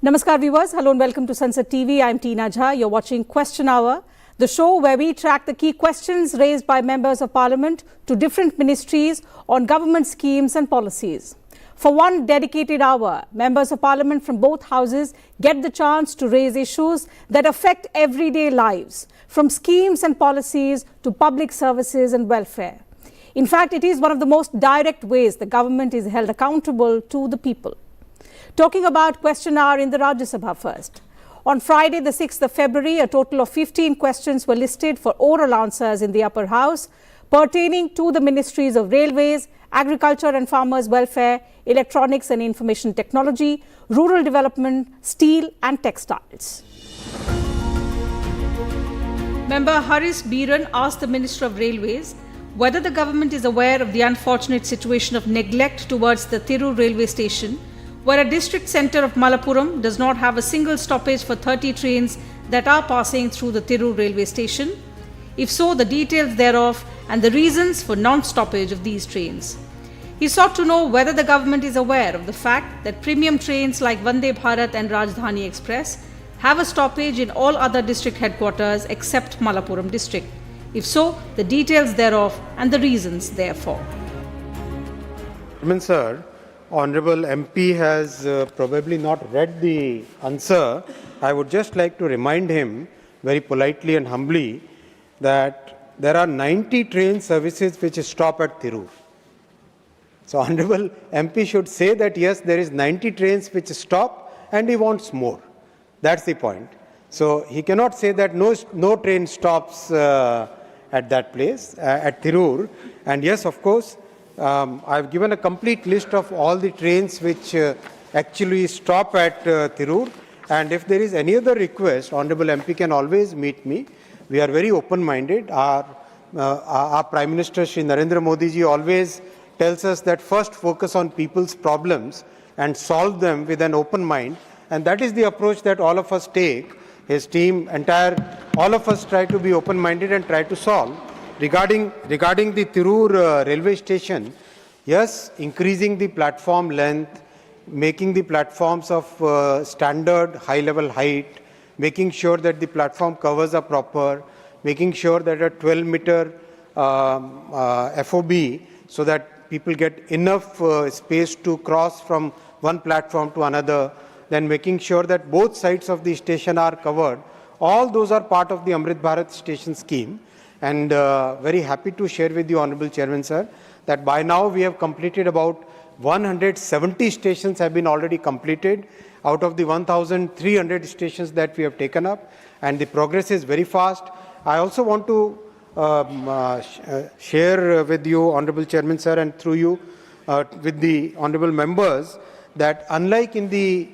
Namaskar viewers, hello and welcome to Sansad TV. I'm Teena Jha. You're watching Question Hour, the show where we track the key questions raised by members of Parliament to different ministries on government schemes and policies. For one dedicated hour, members of Parliament from both houses get the chance to raise issues that affect everyday lives, from schemes and policies to public services and welfare. In fact, it is one of the most direct ways the government is held accountable to the people. Talking about Question Hour in the Rajya Sabha first. On Friday, the 6th of February, a total of 15 questions were listed for oral answers in the upper house pertaining to the ministries of Railways, Agriculture and Farmers' Welfare, Electronics and Information Technology, Rural Development, Steel and Textiles. Member Haris Biran asked the Minister of Railways whether the government is aware of the unfortunate situation of neglect towards the Tirur railway station, where a district centre of Malappuram does not have a single stoppage for 30 trains that are passing through the Tirur railway station. If so, the details thereof and the reasons for non-stoppage of these trains. He sought to know whether the government is aware of the fact that premium trains like Vande Bharat and Rajdhani Express have a stoppage in all other district headquarters except Malappuram district. If so, the details thereof and the reasons therefore. Sir, Honorable MP has probably not read the answer. I would just like to remind him very politely and humbly that there are 90 train services which stop at Tirur. So Honorable MP should say that yes, there is 90 trains which stop and he wants more. That's the point. So he cannot say that no train stops at that place, at Tirur. And yes, of course, I've given a complete list of all the trains which actually stop at Tirur, and if there is any other request, Honorable MP can always meet me. We are very open-minded. Our Prime Minister Shri Narendra Modi ji always tells us that first focus on people's problems and solve them with an open mind, and that is the approach that all of us take. His team, all of us try to be open-minded and try to solve. Regarding the Tirur railway station, yes, increasing the platform length, making the platforms of standard high-level height, making sure that the platform covers are proper, making sure that a 12-meter FOB so that people get enough space to cross from one platform to another, then making sure that both sides of the station are covered. All those are part of the Amrit Bharat station scheme. And very happy to share with you, Honorable Chairman, sir, that by now we have completed about 170 stations have been already completed out of the 1,300 stations that we have taken up, and the progress is very fast. I also want to share with you, Honorable Chairman, sir, and through you with the honorable members, that unlike in the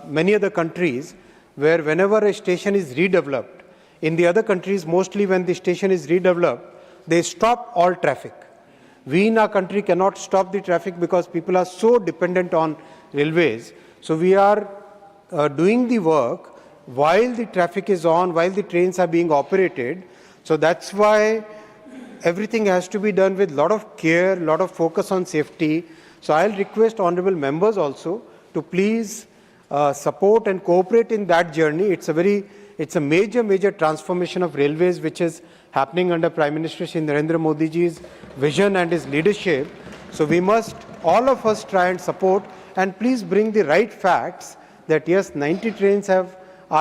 many other countries where whenever a station is redeveloped, in the other countries, mostly when the station is redeveloped, they stop all traffic. We in our country cannot stop the traffic because people are so dependent on railways. So we are doing the work while the traffic is on, while the trains are being operated. So that's why everything has to be done with a lot of care, a lot of focus on safety. So I'll request honorable members also to please support and cooperate in that journey. It's a major transformation of railways which is happening under Prime Minister Shri Narendra Modi ji's vision and his leadership. So we must, all of us, try and support, and please bring the right facts that yes, 90 trains are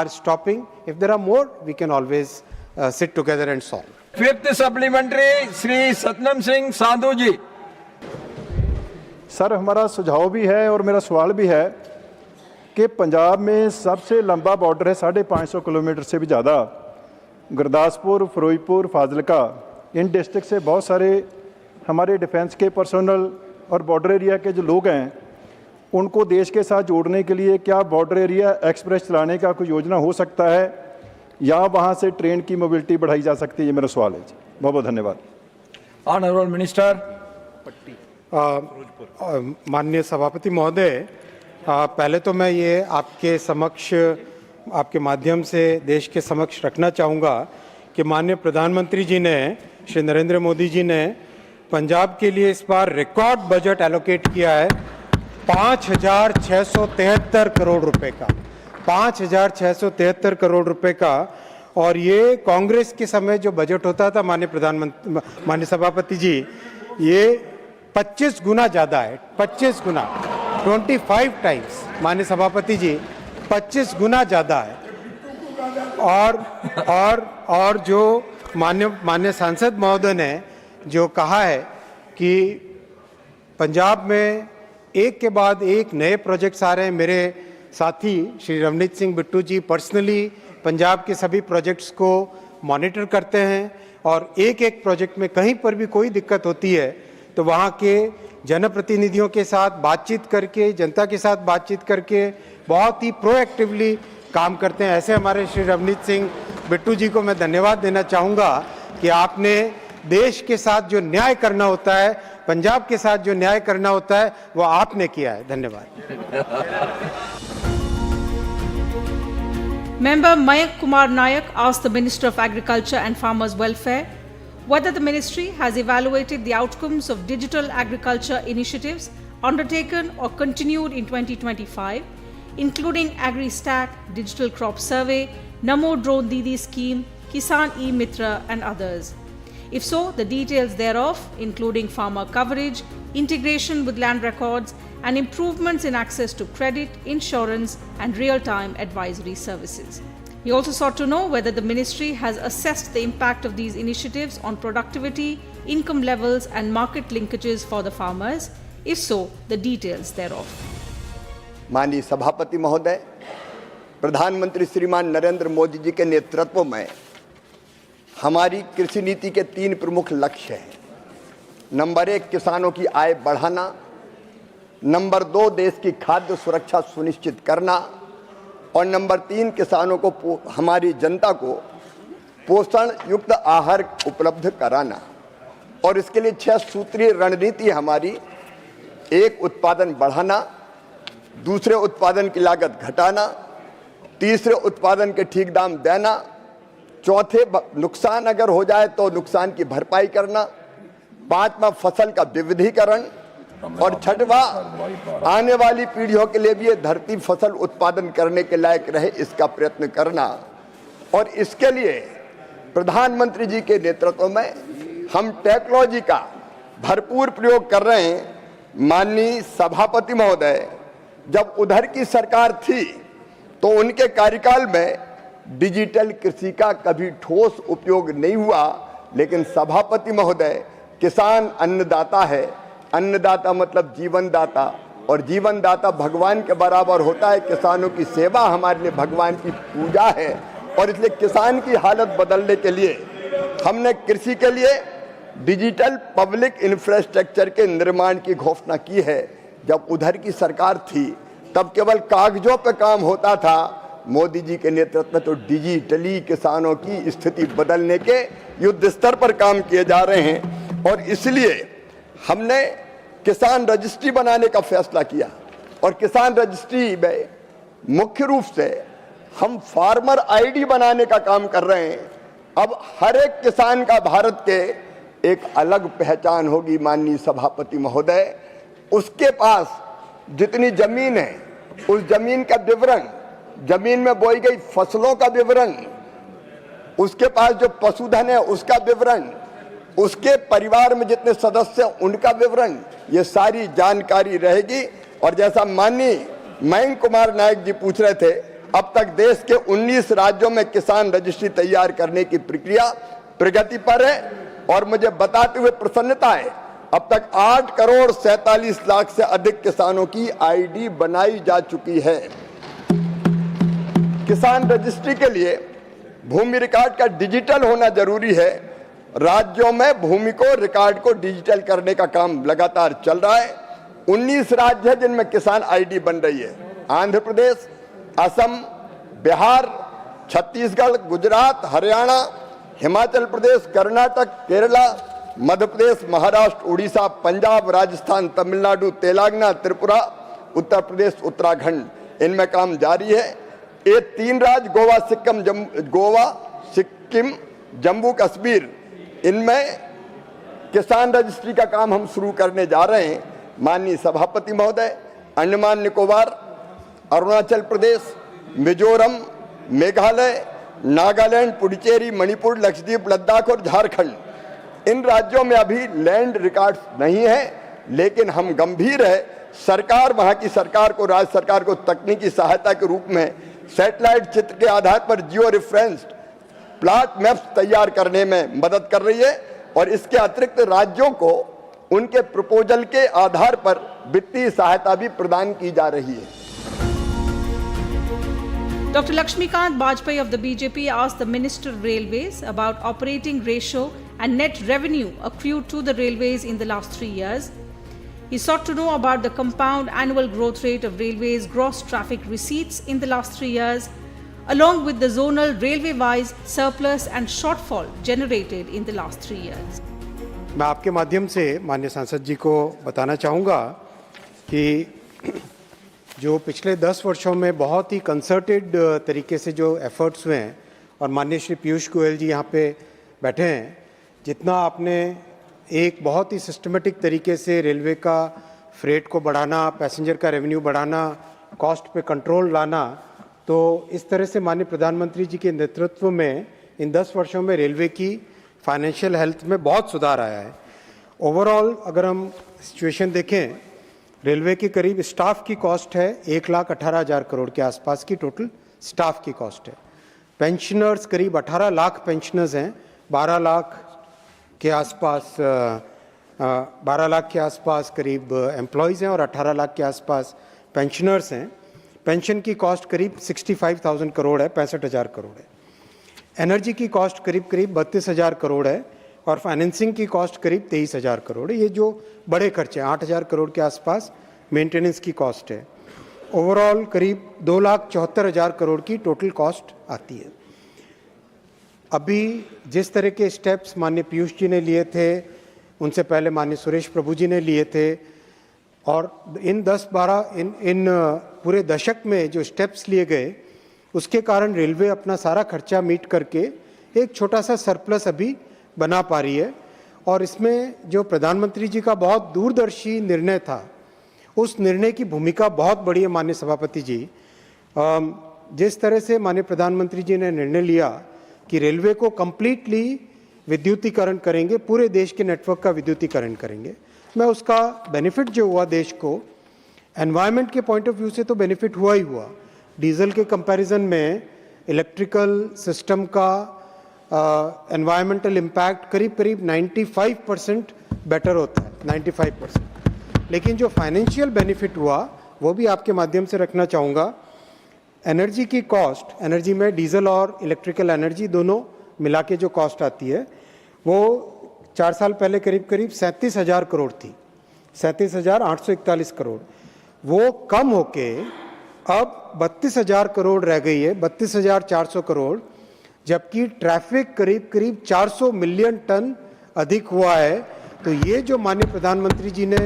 stopping. If there are more, we can always sit together and solve. Fifth supplementary, Shri Satnam Singh Sandhu ji. Sir हमारा सुझाव भी है और मेरा सवाल भी है कि पंजाब में सबसे लंबा बॉर्डर है 550 किलोमीटर से भी ज़्यादा। गुरदासपुर, फिरोजपुर, फाजिलका, इन डिस्ट्रिक्ट से बहुत सारे हमारे डिफेंस के पर्सनल और बॉर्डर एरिया के जो लोग हैं उनको देश के साथ जोड़ने के लिए क्या बॉर्डर एरिया एक्सप्रेस चलाने का कोई योजना हो सकता है या वहाँ से ट्रेन की मोबिलिटी बढ़ाई जा सकती है? ये मेरा सवाल है जी। बहुत बहुत धन्यवाद। Honourable minister. माननीय सभापति महोदय, पहले तो मैं ये आपके समक्ष, आपके माध्यम से देश के समक्ष रखना चाहूँगा कि माननीय प्रधानमंत्री जी ने, श्री नरेंद्र मोदी जी ने पंजाब के लिए इस बार रिकॉर्ड बजट एलोकेट किया है 5,673 करोड़ रुपए का। 5,673 करोड़ रुपए का, और ये कांग्रेस के समय जो बजट होता था माननीय सभापति जी, ये 25 गुना ज़्यादा है, 25 गुना, 25 टाइम्स माननीय सभापति जी, 25 गुना ज़्यादा है। और जो माननीय सांसद महोदय ने जो कहा है कि पंजाब में एक के बाद एक नए प्रोजेक्ट्स आ रहे हैं, मेरे साथी श्री रवनीत सिंह बिट्टू जी पर्सनली पंजाब के सभी प्रोजेक्ट्स को मॉनिटर करते हैं, और एक एक प्रोजेक्ट में कहीं पर भी कोई दिक्कत होती है तो वहाँ के जनप्रतिनिधियों के साथ बातचीत करके, जनता के साथ बातचीत करके बहुत ही प्रोएक्टिवली काम करते हैं। ऐसे हमारे श्री रवनीत सिंह बिट्टू जी को मैं धन्यवाद देना चाहूँगा कि आपने देश के साथ जो न्याय करना होता है, पंजाब के साथ जो न्याय करना होता है, वो आपने किया है। धन्यवाद। Member Mayank Kumar Nayak asked the Minister of Agriculture and Farmers Welfare whether the ministry has evaluated the outcomes of digital agriculture initiatives undertaken or continued in 2025, including AgriStack, Digital Crop Survey, Namo Drone Didi Scheme, Kisan E-Mitra and others. If so, the details thereof, including farmer coverage, integration with land records, and improvements in access to credit, insurance, and real-time advisory services. He also sought to know whether the ministry has assessed the impact of these initiatives on productivity, income levels, and market linkages for the farmers. If so, the details thereof. माननीय सभापति महोदय, प्रधानमंत्री श्रीमान नरेंद्र मोदी जी के नेतृत्व में हमारी कृषि नीति के 3 प्रमुख लक्ष्य हैं। नंबर 1, किसानों की आय बढ़ाना। नंबर 2, देश की खाद्य सुरक्षा सुनिश्चित करना। और नंबर 3, किसानों को, हमारी जनता को पोषण युक्त आहार उपलब्ध कराना। और इसके लिए 6 सूत्रीय रणनीति हमारी: 1, उत्पादन बढ़ाना, दूसरे, उत्पादन की लागत घटाना, तीसरे, उत्पादन के ठीक दाम देना, चौथे, नुकसान अगर हो जाए तो नुकसान की भरपाई करना, 5वां, फसल का विविधीकरण, और 6वां, आने वाली पीढ़ियों के लिए भी ये धरती फसल उत्पादन करने के लायक रहे, इसका प्रयत्न करना। और इसके लिए प्रधानमंत्री जी के नेतृत्व में हम टेक्नोलॉजी का भरपूर प्रयोग कर रहे हैं। माननीय सभापति महोदय, जब उधर की सरकार थी तो उनके कार्यकाल में डिजिटल कृषि का कभी ठोस उपयोग नहीं हुआ, लेकिन सभापति महोदय, किसान अन्नदाता है, अन्नदाता मतलब जीवनदाता, और जीवनदाता भगवान के बराबर होता है। किसानों की सेवा हमारे लिए भगवान की पूजा है, और इसलिए किसान की हालत बदलने के लिए हमने कृषि के लिए डिजिटल पब्लिक इंफ्रास्ट्रक्चर के निर्माण की घोषणा की है। जब उधर की सरकार थी तब केवल कागजों पर काम होता था। मोदी जी के नेतृत्व में तो डिजिटली किसानों की स्थिति बदलने के युद्ध स्तर पर काम किए जा रहे हैं, और इसलिए हमने किसान रजिस्ट्री बनाने का फैसला किया। और किसान रजिस्ट्री में मुख्य रूप से हम फार्मर आईडी बनाने का काम कर रहे हैं। अब हर एक किसान का भारत के एक अलग पहचान होगी। माननीय सभापति महोदय, उसके पास जितनी जमीन है उस जमीन का विवरण, जमीन में बोई गई फसलों का विवरण, उसके पास जो पशुधन है उसका विवरण, उसके परिवार में जितने सदस्य हैं उनका विवरण, ये सारी जानकारी रहेगी। और जैसा माननीय मयंक कुमार नायक जी पूछ रहे थे, अब तक देश के 19 राज्यों में किसान रजिस्ट्री तैयार करने की प्रक्रिया प्रगति पर है, और मुझे बताते हुए प्रसन्नता है, अब तक 8 करोड़ 47 लाख से अधिक किसानों की आईडी बनाई जा चुकी है। किसान रजिस्ट्री के लिए भूमि रिकॉर्ड का डिजिटल होना जरूरी है। राज्यों में भूमि को रिकॉर्ड को डिजिटल करने का काम लगातार चल रहा है। 19 राज्य है जिनमें किसान आईडी बन रही है: आंध्र प्रदेश, असम, बिहार, छत्तीसगढ़, गुजरात, हरियाणा, हिमाचल प्रदेश, कर्नाटक, केरला, मध्य प्रदेश, महाराष्ट्र, उड़ीसा, पंजाब, राजस्थान, तमिलनाडु, तेलंगाना, त्रिपुरा, उत्तर प्रदेश, उत्तराखंड, इनमें काम जारी है। ये 3 राज्य गोवा, सिक्किम, जम्मू कश्मीर, इनमें किसान रजिस्ट्री का काम हम शुरू करने जा रहे हैं। माननीय सभापति महोदय, अंडमान निकोबार, अरुणाचल प्रदेश, मिजोरम, मेघालय, नागालैंड, पुडुचेरी, मणिपुर, लक्षद्वीप, लद्दाख और झारखंड, इन राज्यों में अभी लैंड रिकॉर्ड्स नहीं है, लेकिन हम गंभीर है। सरकार, वहां की सरकार को, राज्य सरकार को तकनीकी सहायता के रूप में सैटेलाइट चित्र के आधार पर जियो रेफरेंस्ड प्लॉट मैप्स तैयार करने में मदद कर रही है और इसके अतिरिक्त राज्यों को उनके प्रपोजल के आधार पर वित्तीय सहायता भी प्रदान की जा रही है। Dr. Lakshmikant Bajpai of the BJP asked the Minister of Railways about operating ratio and net revenue accrued to the railways in the last 3 years. He sought to know about the compound annual growth rate of railways' gross traffic receipts in the last 3 years, along with the zonal railway-wise surplus and shortfall generated in the last 3 years. मैं आपके माध्यम से माननीय सांसद जी को बताना चाहूँगा कि जो पिछले 10 वर्षों में बहुत ही कंसर्टेड तरीके से जो एफर्ट्स हुए हैं, और माननीय श्री पीयूष गोयल जी यहाँ पे बैठे हैं, जितना आपने एक बहुत ही सिस्टमेटिक तरीके से रेलवे का फ्रेट को बढ़ाना, पैसेंजर का रेवेन्यू बढ़ाना, कॉस्ट पे कंट्रोल लाना, तो इस तरह से माननीय प्रधानमंत्री जी के नेतृत्व में इन 10 वर्षों में रेलवे की फाइनेंशियल हेल्थ में बहुत सुधार आया है। ओवरऑल अगर हम सिचुएशन देखें, रेलवे की करीब स्टाफ की कॉस्ट है 1,18,000 करोड़ के आसपास की टोटल स्टाफ की कॉस्ट है। पेंशनर्स करीब 18 लाख पेंशनर्स हैं, 12 लाख के आसपास करीब एम्प्लॉयज़ हैं और 18 लाख के आसपास पेंशनर्स हैं। पेंशन की कॉस्ट करीब 65,000 करोड़ है, 65,000 करोड़ है। एनर्जी की कॉस्ट करीब 32,000 करोड़ है और फाइनेंसिंग की कॉस्ट करीब 23,000 करोड़ है। ये जो बड़े खर्चे हैं, 8,000 करोड़ के आसपास मेंटेनेंस की कॉस्ट है। ओवरऑल करीब 2,74,000 करोड़ की टोटल कॉस्ट आती है। अभी जिस तरह के स्टेप्स माननीय पीयूष जी ने लिए थे, उनसे पहले माननीय सुरेश प्रभु जी ने लिए थे, और इन पूरे दशक में जो स्टेप्स लिए गए, उसके कारण रेलवे अपना सारा खर्चा मीट करके एक छोटा सा सरप्लस अभी बना पा रही है। और इसमें जो प्रधानमंत्री जी का बहुत दूरदर्शी निर्णय था, उस निर्णय की भूमिका बहुत बड़ी है। माननीय सभापति जी, जिस तरह से माननीय प्रधानमंत्री जी ने निर्णय लिया कि रेलवे को कंप्लीटली विद्युतीकरण करेंगे, पूरे देश के नेटवर्क का विद्युतीकरण करेंगे, मैं उसका बेनिफिट जो हुआ देश को, एनवायरनमेंट के पॉइंट ऑफ व्यू से तो बेनिफिट हुआ ही हुआ। डीजल के कंपैरिजन में इलेक्ट्रिकल सिस्टम का एनवायरमेंटल इम्पैक्ट करीब 95% बेटर होता है, 95%। लेकिन जो फाइनेंशियल बेनिफिट हुआ वो भी आपके माध्यम से रखना चाहूँगा। एनर्जी की कॉस्ट, एनर्जी में डीजल और इलेक्ट्रिकल एनर्जी दोनों मिला के जो कॉस्ट आती है, वो 4 साल पहले करीब 37,000 करोड़ थी, 37,841 करोड़। वो कम होके अब 32,000 करोड़ रह गई है, 32,400 करोड़, जबकि ट्रैफिक करीब 400 मिलियन टन अधिक हुआ है। तो ये जो माननीय प्रधानमंत्री जी ने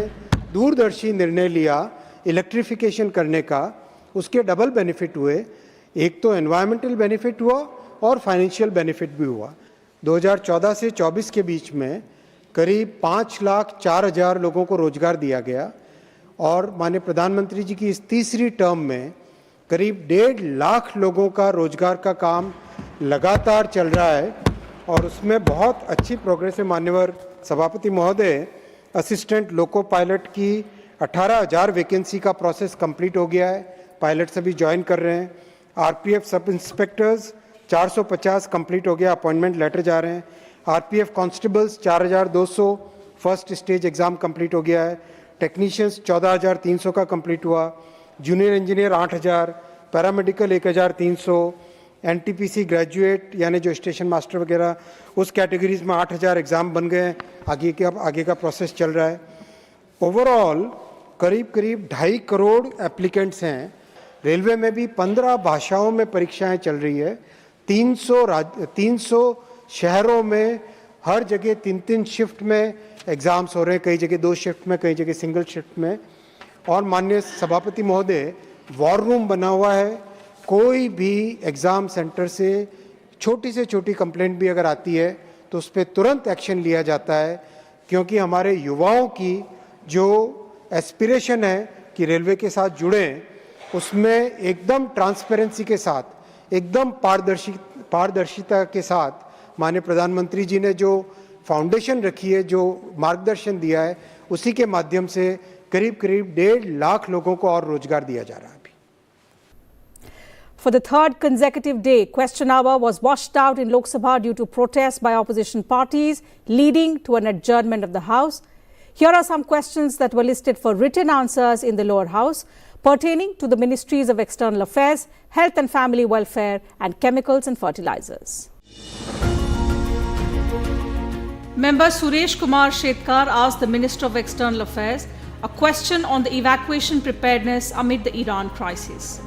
दूरदर्शी निर्णय लिया इलेक्ट्रिफिकेशन करने का, उसके डबल बेनिफिट हुए। एक तो एनवायरमेंटल बेनिफिट हुआ और फाइनेंशियल बेनिफिट भी हुआ। 2014 से 24 के बीच में करीब 5,04,000 लोगों को रोजगार दिया गया, और माननीय प्रधानमंत्री जी की इस तीसरी टर्म में करीब 1.5 लाख लोगों का रोजगार का काम लगातार चल रहा है, और उसमें बहुत अच्छी प्रोग्रेस है। मान्यवर सभापति महोदय, असिस्टेंट लोको पायलट की 18,000 वैकेंसी का प्रोसेस कंप्लीट हो गया है, पायलट सभी ज्वाइन कर रहे हैं। आरपीएफ सब इंस्पेक्टर्स 450 कंप्लीट हो गया, अपॉइंटमेंट लेटर जा रहे हैं। RPF constables 4,200 first stage exam complete हो गया है। टेक्नीशियंस 14,300 का कंप्लीट हुआ। Junior engineer 8,000, paramedical 1,300, NTPC graduate यानी जो स्टेशन मास्टर वगैरह उस कैटेगरीज में 8,000 एग्ज़ाम बन गए। आगे का प्रोसेस चल रहा है। ओवरऑल करीब 2.5 करोड़ एप्लीकेंट्स हैं। रेलवे में भी 15 भाषाओं में परीक्षाएं चल रही है। 300 शहरों में हर जगह 3-3 शिफ्ट में एग्ज़ाम्स हो रहे हैं, कई जगह 2 शिफ्ट में, कई जगह सिंगल शिफ्ट में। और माननीय सभापति महोदय, वॉर रूम बना हुआ है। कोई भी एग्ज़ाम सेंटर से छोटी कंप्लेंट भी अगर आती है तो उस पर तुरंत एक्शन लिया जाता है, क्योंकि हमारे युवाओं की जो एस्पिरेशन है कि रेलवे के साथ जुड़ें, उसमें एकदम ट्रांसपेरेंसी के साथ, एकदम पारदर्शिता के साथ माननीय प्रधानमंत्री जी ने जो फाउंडेशन रखी है, जो मार्गदर्शन दिया है, उसी के माध्यम से करीब 1.5 लाख लोगों को और रोजगार दिया जा रहा है. For the third consecutive day, question hour was washed out in Lok Sabha due to protests by opposition parties, leading to an adjournment of the House. Here are some questions that were listed for written answers in the lower house, pertaining to the Ministries of External Affairs, Health and Family Welfare, and Chemicals and Fertilizers. Member Suresh Kumar Shetkar asked the Minister of External Affairs a question on the evacuation preparedness amid the Iran crisis.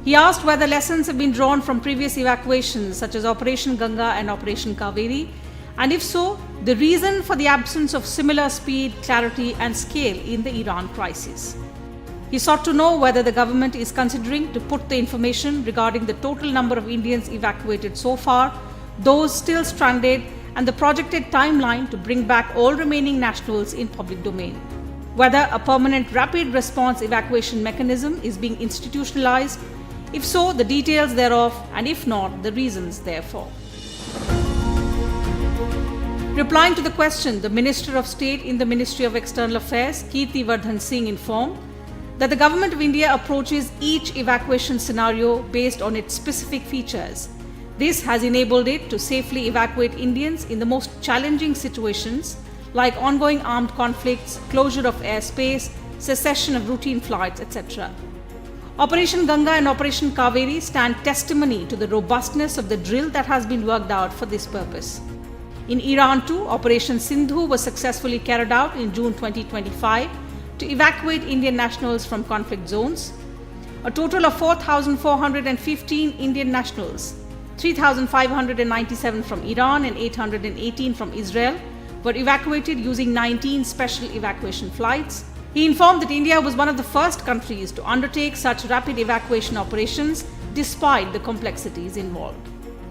He asked whether lessons have been drawn from previous evacuations such as Operation Ganga and Operation Kaveri, and if so, the reason for the absence of similar speed, clarity and scale in the Iran crisis. He sought to know whether the government is considering to put the information regarding the total number of Indians evacuated so far, those still stranded, and the projected timeline to bring back all remaining nationals in public domain. Whether a permanent rapid response evacuation mechanism is being institutionalized, if so, the details thereof, and if not, the reasons therefore. Replying to the question, the Minister of State in the Ministry of External Affairs, Kirti Vardhan Singh, informed that the Government of India approaches each evacuation scenario based on its specific features. This has enabled it to safely evacuate Indians in the most challenging situations like ongoing armed conflicts, closure of airspace, cessation of routine flights, etc. Operation Ganga and Operation Kaveri stand testimony to the robustness of the drill that has been worked out for this purpose. In Iran too, Operation Sindhu was successfully carried out in June 2025 to evacuate Indian nationals from conflict zones. A total of 4,415 Indian nationals, 3,597 from Iran and 818 from Israel, were evacuated using 19 special evacuation flights. He informed that India was one of the first countries to undertake such rapid evacuation operations despite the complexities involved.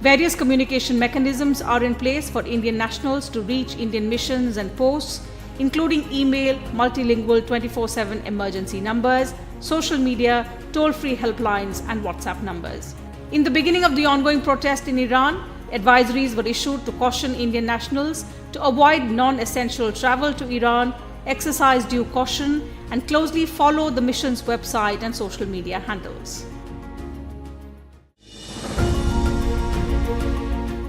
Various communication mechanisms are in place for Indian nationals to reach Indian missions and posts, including email, multilingual 24/7 emergency numbers, social media, toll-free helplines and WhatsApp numbers. In the beginning of the ongoing protest in Iran, advisories were issued to caution Indian nationals to avoid non-essential travel to Iran, exercise due caution, and closely follow the mission's website and social media handles.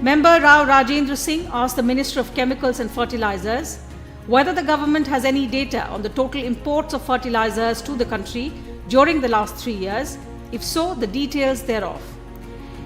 Member Rao Rajendra Singh asked the Minister of Chemicals and Fertilizers whether the government has any data on the total imports of fertilizers to the country during the last 3 years, if so, the details thereof.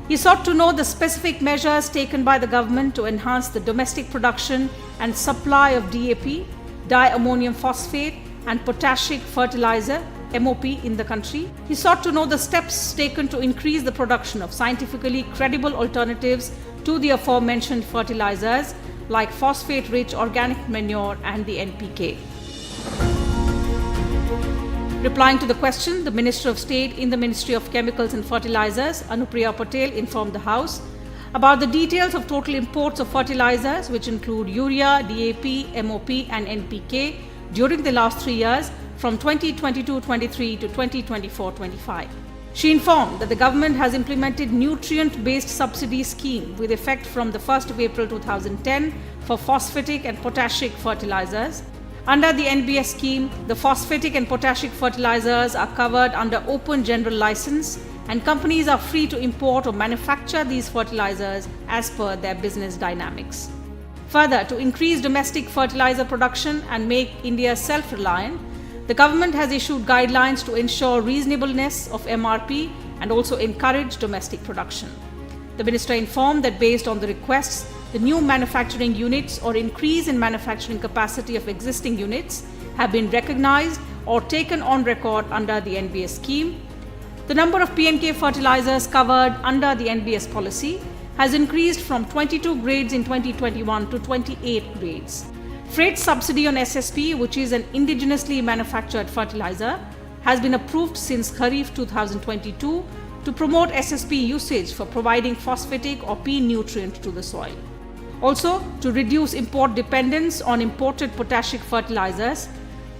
He sought to know the specific measures taken by the government to enhance the domestic production and supply of DAP, diammonium phosphate, and potassic fertilizer, MOP, in the country. He sought to know the steps taken to increase the production of scientifically credible alternatives to the aforementioned fertilizers like phosphate-rich organic manure and the NPK. Replying to the question, the Minister of State in the Ministry of Chemicals and Fertilizers, Anupriya Patel, informed the House about the details of total imports of fertilizers, which include urea, DAP, MOP and NPK during the last 3 years from 2022-23 to 2024-25. She informed that the government has implemented nutrient-based subsidy scheme with effect from the 1st of April 2010 for phosphatic and potassic fertilizers. Under the NBS scheme, the phosphatic and potassic fertilizers are covered under open general license, and companies are free to import or manufacture these fertilizers as per their business dynamics. Further, to increase domestic fertilizer production and make India self-reliant, the government has issued guidelines to ensure reasonableness of MRP and also encourage domestic production. The Minister informed that based on the requests, the new manufacturing units or increase in manufacturing capacity of existing units have been recognized or taken on record under the NBS scheme. The number of P&K fertilizers covered under the NBS policy has increased from 22 grades in 2021 to 28 grades. Freight subsidy on SSP, which is an indigenously manufactured fertilizer, has been approved since Kharif 2022 to promote SSP usage for providing phosphatic or P nutrient to the soil. Also, to reduce import dependence on imported potassic fertilizers,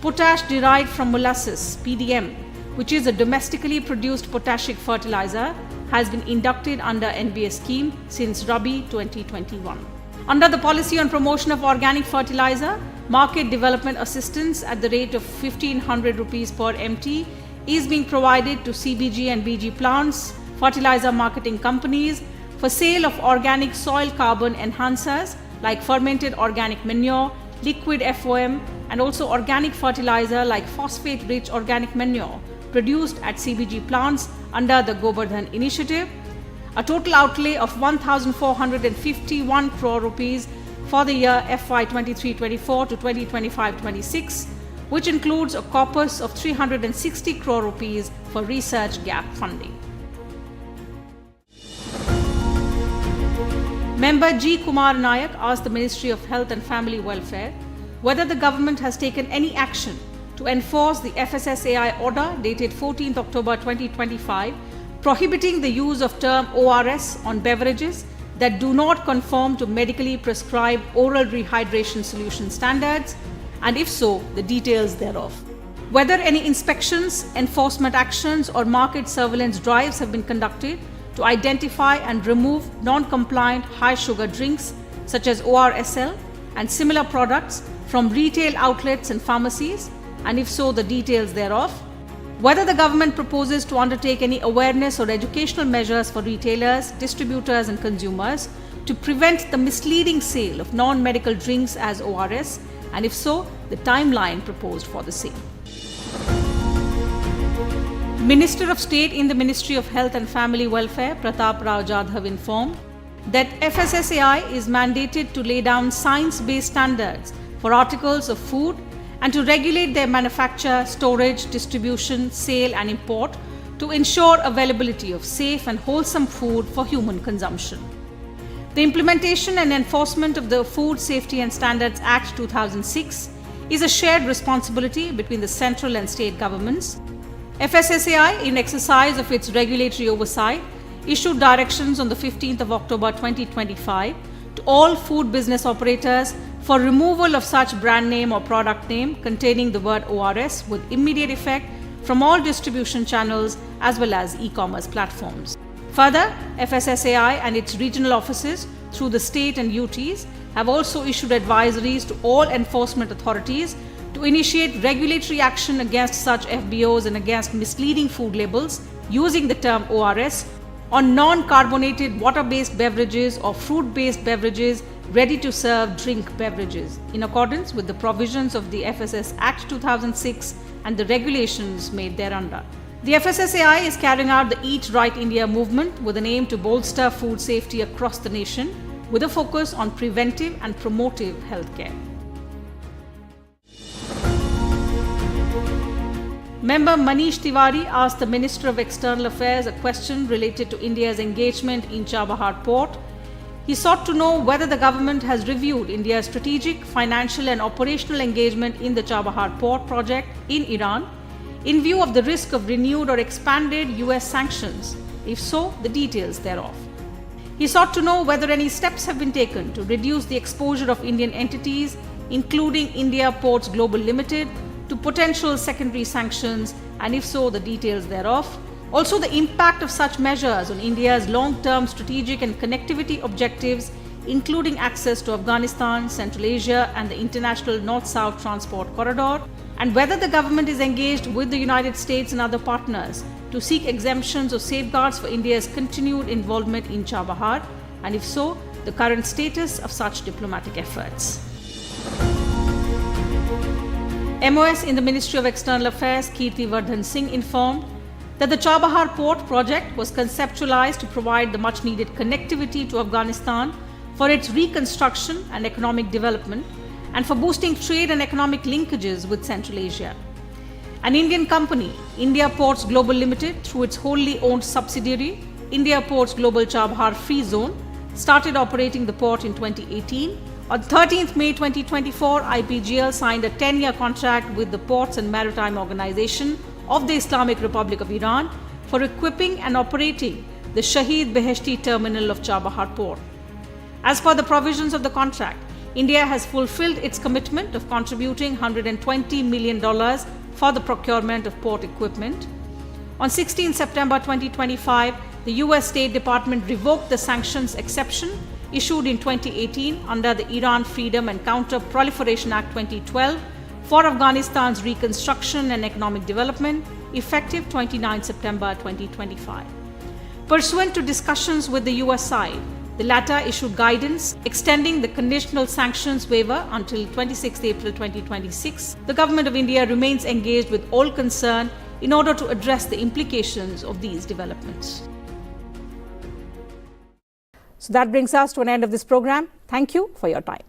potash derived from molasses, PDM, which is a domestically produced potassic fertilizer, has been inducted under NBS scheme since Rabi 2021. Under the policy on promotion of organic fertilizer, market development assistance at the rate of 1,500 rupees per MT is being provided to CBG and BG plants, fertilizer marketing companies for sale of organic soil carbon enhancers like fermented organic manure, liquid FOM, and also organic fertilizer like phosphate-rich organic manure produced at CBG plants under the Govardhan initiative. A total outlay of 1,451 crore rupees for the year FY 23-24 to 2025-26, which includes a corpus of 360 crore rupees for research gap funding. Member G. Kumar Nayak asked the Ministry of Health and Family Welfare whether the government has taken any action to enforce the FSSAI order dated 14th October 2025 prohibiting the use of term ORS on beverages that do not conform to medically prescribed oral rehydration solution standards, and if so, the details thereof. Whether any inspections, enforcement actions or market surveillance drives have been conducted to identify and remove non-compliant high sugar drinks such as ORSL and similar products from retail outlets and pharmacies, and if so, the details thereof. Whether the government proposes to undertake any awareness or educational measures for retailers, distributors and consumers to prevent the misleading sale of non-medical drinks as ORS, and if so, the timeline proposed for the same. Minister of State in the Ministry of Health and Family Welfare, Pratap Rao Jadhav, informed that FSSAI is mandated to lay down science-based standards for articles of food and to regulate their manufacture, storage, distribution, sale and import to ensure availability of safe and wholesome food for human consumption. The implementation and enforcement of the Food Safety and Standards Act 2006 is a shared responsibility between the central and state governments. FSSAI, in exercise of its regulatory oversight, issued directions on the 15th of October 2025 to all food business operators for removal of such brand name or product name containing the word ORS with immediate effect from all distribution channels as well as e-commerce platforms. Further, FSSAI and its regional offices through the state and UTs have also issued advisories to all enforcement authorities to initiate regulatory action against such FBOs and against misleading food labels using the term ORS on non-carbonated water-based beverages or fruit-based beverages ready-to-serve drink beverages in accordance with the provisions of the FSS Act 2006 and the regulations made thereunder. The FSSAI is carrying out the Eat Right India movement with an aim to bolster food safety across the nation with a focus on preventive and promotive healthcare. Member Manish Tiwari asked the Minister of External Affairs a question related to India's engagement in Chabahar port. He sought to know whether the government has reviewed India's strategic, financial and operational engagement in the Chabahar port project in Iran in view of the risk of renewed or expanded US sanctions, if so, the details thereof. He sought to know whether any steps have been taken to reduce the exposure of Indian entities, including India Ports Global Limited, to potential secondary sanctions, and if so, the details thereof. Also, the impact of such measures on India's long-term strategic and connectivity objectives, including access to Afghanistan, Central Asia, and the international North-South transport corridor, and whether the government is engaged with the United States and other partners to seek exemptions or safeguards for India's continued involvement in Chabahar, and if so, the current status of such diplomatic efforts. MOS in the Ministry of External Affairs, Kirti Vardhan Singh, informed that the Chabahar port project was conceptualized to provide the much-needed connectivity to Afghanistan for its reconstruction and economic development and for boosting trade and economic linkages with Central Asia. An Indian company, India Ports Global Limited, through its wholly owned subsidiary, India Ports Global Chabahar Free Zone, started operating the port in 2018. On 13th May 2024, IPGL signed a 10-year contract with the Ports and Maritime Organization of the Islamic Republic of Iran for equipping and operating the Shahid Beheshti terminal of Chabahar port. As per the provisions of the contract, India has fulfilled its commitment of contributing $120 million for the procurement of port equipment. On 16 September 2025, the US State Department revoked the sanctions exception issued in 2018 under the Iran Freedom and Counter-Proliferation Act 2012 for Afghanistan's reconstruction and economic development, effective 29 September 2025. Pursuant to discussions with the US side, the latter issued guidance extending the conditional sanctions waiver until 26 April 2026. The Government of India remains engaged with all concerned in order to address the implications of these developments. So that brings us to an end of this program. Thank you for your time.